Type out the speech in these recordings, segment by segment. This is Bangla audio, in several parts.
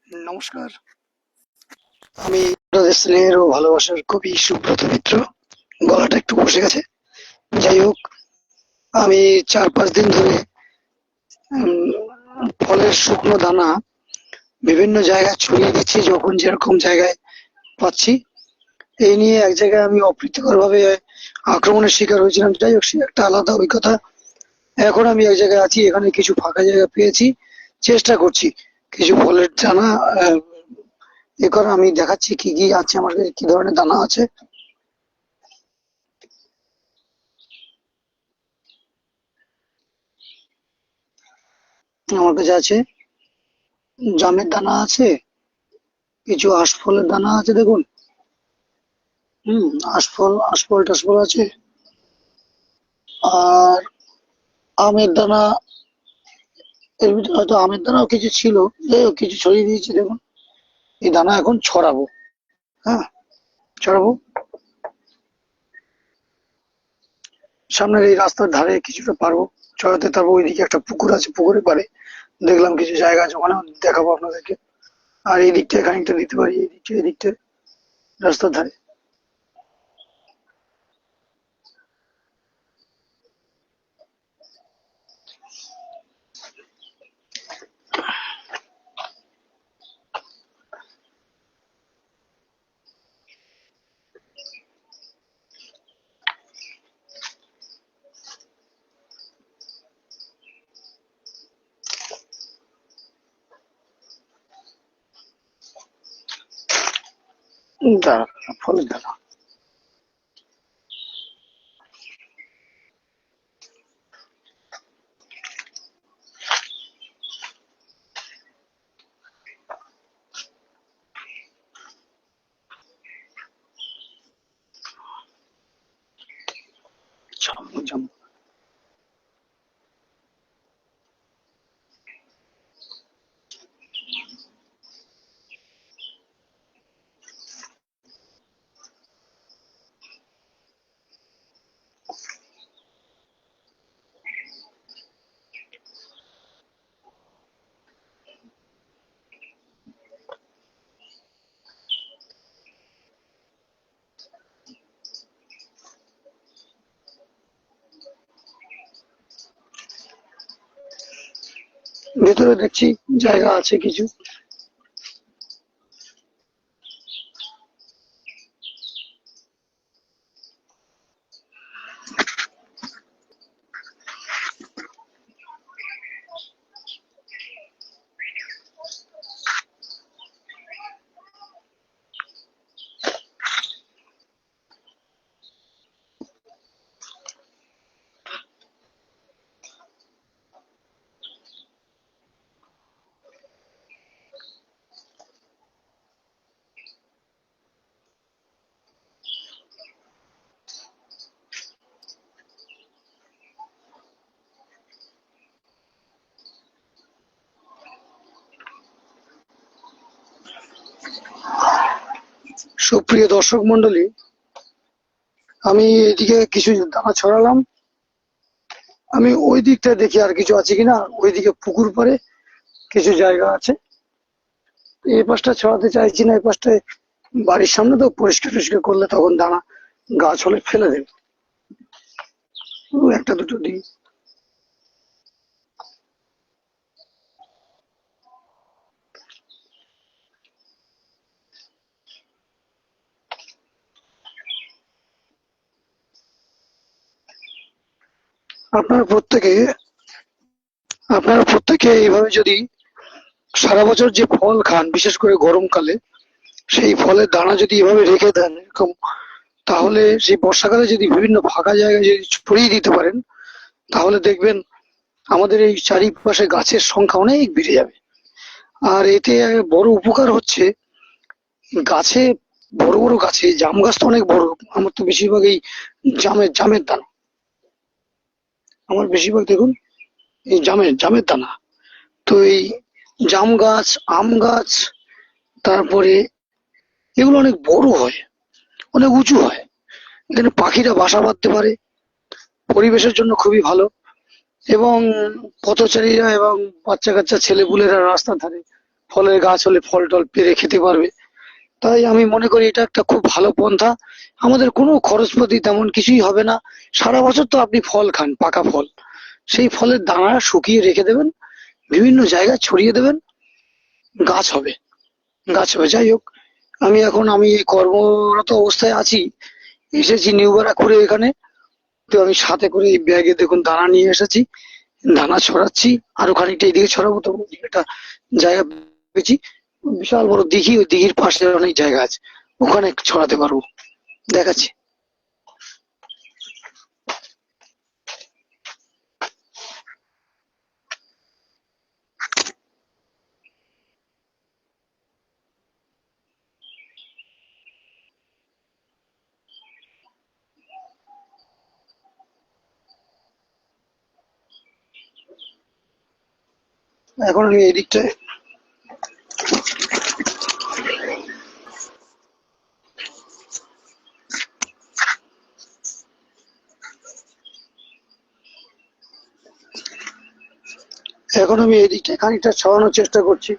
নমস্কার। আমি আপনাদের স্নেহের ও ভালোবাসার কবি সুব্রত মিত্র। গলাটা একটু বসে গেছে। যাই হোক, আমি 4-5 দিন ধরে উম, ফলের শুকনো দানা বিভিন্ন জায়গায় ছড়িয়ে দিচ্ছি, যখন যেরকম জায়গায় পাচ্ছি। এই নিয়ে এক জায়গায় আমি অপ্রীতিকর ভাবে আক্রমণের শিকার হয়েছিলাম। যাই হোক, সে একটা আলাদা অভিজ্ঞতা। এখন আমি এক জায়গায় আছি, এখানে কিছু ফাঁকা জায়গা পেয়েছি। চেষ্টা করছি কিছু ফলের দানা এ করা। আমি দেখাচ্ছি কি কি আছে আমার কাছে, কি ধরনের দানা আছে। আমার কাছে আছে জামের দানা আছে, কিছু আশফলের দানা আছে, দেখুন। আশফল টাশফল আছে। আর আমের দানা, এর ভিতরে হয়তো আমের দানাও কিছু ছিল। যাই হোক, কিছু ছড়িয়ে দিয়েছি, দেখুন। এই দানা এখন ছড়াবো। হ্যাঁ, ছড়াবো। সামনের এই রাস্তার ধারে কিছুটা পারবো ছড়াতে। তারপর ওইদিকে একটা পুকুর আছে, পুকুরের পাড়ে দেখলাম কিছু জায়গা আছে, ওখানে দেখাবো আপনাদেরকে। আর এই দিকটা খানিকটা দিতে পারি, এই দিকটা রাস্তার ধারে। দাঁড়া, ফলের দানা। জাম জাম। ভেতরে দেখছি জায়গা আছে কিছু। সুপ্রিয় দর্শক মন্ডলী, আমি এদিকে কিছু দানা ছড়ালাম। আমি ওই দিকটা দেখি আর কিছু আছে কিনা। ওইদিকে পুকুর পাড়ে কিছু জায়গা আছে। এই পাশটা ছড়াতে চাইছি না, এই পাশটায় বাড়ির সামনে তো পরিষ্কার টরিষ্কার করলে তখন দানা গাছ হলে ফেলে দেবে। একটা দুটো দিই। আপনারা প্রত্যেকে আপনারা প্রত্যেকে এইভাবে যদি সারা বছর যে ফল খান, বিশেষ করে গরমকালে, সেই ফলের দানা যদি এভাবে রেখে দেন এরকম, তাহলে সেই বর্ষাকালে যদি বিভিন্ন ফাঁকা জায়গায় যদি ছড়িয়ে দিতে পারেন, তাহলে দেখবেন আমাদের এই চারিপাশে গাছের সংখ্যা অনেক বেড়ে যাবে। আর এতে বড় উপকার হচ্ছে, গাছে, বড় বড় গাছে, জাম গাছ তো অনেক বড়। আমার তো বেশিরভাগ এই জামের দানা। আমার বেশিরভাগ দেখুন এই জামের দানা। তো এই জাম গাছ, আম গাছ, তারপরে এগুলো অনেক বড় হয়, অনেক উঁচু হয়। এখানে পাখিরা বাসা বাঁধতে পারে, পরিবেশের জন্য খুবই ভালো। এবং পথচারীরা এবং বাচ্চা কাচ্চা ছেলেপুলেরা রাস্তার ধারে ফলের গাছ হলে ফল টল পেরে খেতে পারবে। তাই আমি মনে করি এটা একটা খুব ভালো পন্থা। আমাদের কোনো খরচপাতি তেমন কিছুই হবে না। সারা বছর তো আপনি ফল খান, পাকা ফল, সেই ফলের দানা শুকিয়ে রেখে দেবেন, বিভিন্ন জায়গায় ছড়িয়ে দেবেন, গাছ হবে, গাছ হবে। যাই হোক, আমি এই কর্মরত অবস্থায় আছি, এসেছি নিউ ব্যারাকপুরে এখানে। তো আমি সাথে করে এই ব্যাগে দেখুন দানা নিয়ে এসেছি, দানা ছড়াচ্ছি। আরো খানিকটা এইদিকে ছড়াবো, তো একটা জায়গা পেয়েছি, বিশাল বড় দিঘি, ওই দিঘির পাশে অনেক জায়গা আছে, ওখানে ছড়াতে পারবো। দেখাচ্ছি। এখন আমি এদিকটায় খানিকটা ছড়ানোর চেষ্টা করছি।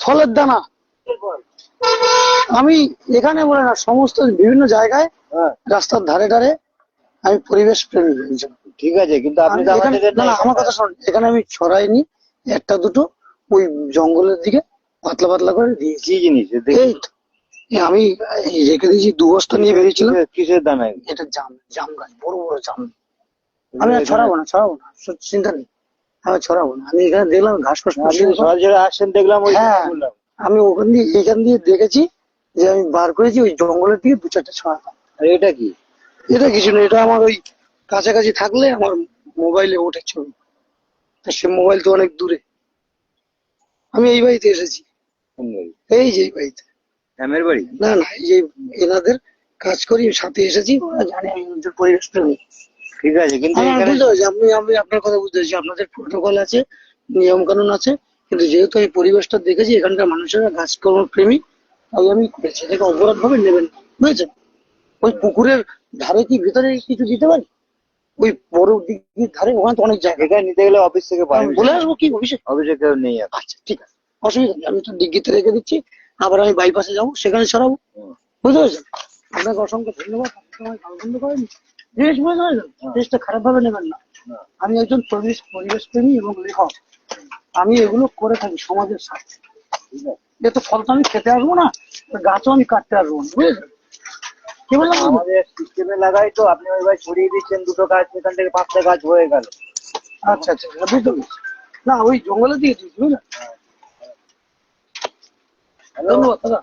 ফলের দানা আমি এখানে বলে না, সমস্ত বিভিন্ন জায়গায়, রাস্তার ধারে ধারে আমি পরিবেশ প্রেমী একজন। ঠিক আছে, কিন্তু আপনি তো আমাদের না না, আমার কথা শুনুন, এখানে আমি ছড়াইনি, একটা দুটো ওই জঙ্গলের দিকে পাতলা পাতলা করে দিয়েছি। কি জিনিস এই তো, আমি রেখে দিয়েছি, 2 বস্তা নিয়ে বেরিয়েছিলাম। কিসের দানা? এটা জাম গাছ, বড় বড় জাম। আমি আর ছড়াবো না, চিন্তা নেই, আমি ছড়াবো না। আমি এখানে দেখলাম ঘাস ফাস সরাসরি আসছেন দেখলাম, হ্যাঁ, আমি এখান দিয়ে দেখেছি যে আমি বার করেছি ওই জঙ্গলের দিকে 2-4টে ছড়াতাম। এটা কি? এটা কিছু না, এটা আমার ওই কাছাকাছি থাকলে আমার মোবাইলে ওঠে ছবি, সে মোবাইল তো অনেক দূরে। আমি এই বাড়িতে এসেছি, এই যে এই বাড়িতে। গ্রামের বাড়ি? না না, এই যে এনাদের কাজ করি, সাথে এসেছি, ওরা জানে আমি একজন পরিবেশ প্রেমী। ঠিক আছে, কিন্তু বুঝতে পারছি, আমি আপনার কথা বুঝতে পারছি, আপনাদের প্রোটোকল আছে, নিয়ম কানুন আছে, কিন্তু যেহেতু এই পরিবেশটা দেখেছি, এখানকার মানুষেরা গাছকর্ম প্রেমী, তাই আমি সেটাকে অপরাধ ভাবে নেবেন না, বুঝেছেন? ওই পুকুরের ধারে কি ভিতরে কিছু দিতে পারি? ওই বড় দিঘির ধারে, ওখানে তো অনেক জায়গা। এখানে নিতে গেলে অফিস থেকে বলে আসবো কি অফিসে? অফিসে কেউ নেই। আচ্ছা ঠিক আছে, অসুবিধা নেই, আমি তো দিঘিতে রেখে দিচ্ছি। আবার আমি বাইপাসে যাবো, সেখানে ছড়াবো, বুঝতে পারছেন? আপনাকে অসংখ্য ধন্যবাদ, পছন্দ করেন জিনিস, বুঝতে পারছেন? জিনিসটা খারাপ ভাবে নেবেন না। আমি একজন পরিবেশ প্রেমী এবং লেখক, আমি এগুলো করে থাকি সমাজের স্বার্থে। এ তো ফল তো আমি খেতে আসবো না, গাছও আমি কাটতে আসবো না, বুঝেছেন? কি বললাম? আমাদের সিস্টেমে লাগাই তো, আপনি ওই ভাই ছড়িয়ে দিচ্ছেন 2টো গাছ, সেখান থেকে 5টা গাছ হয়ে গেল। আচ্ছা আচ্ছা, বুঝতে পেরেছি। না, ওই জঙ্গলে দিয়ে দিয়েছি, বুঝলেন? ধন্যবাদ দাদা।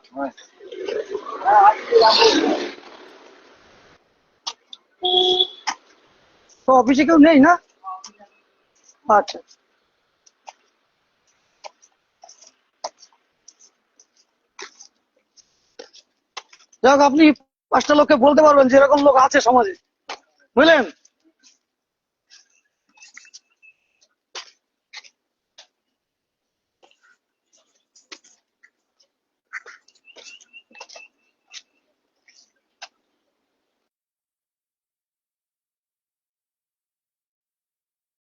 তো অফিসে কেউ নেই না? আচ্ছা, যাক, আপনি 5টা লোককে বলতে পারবেন যে এরকম লোক আছে সমাজে, বুঝলেন?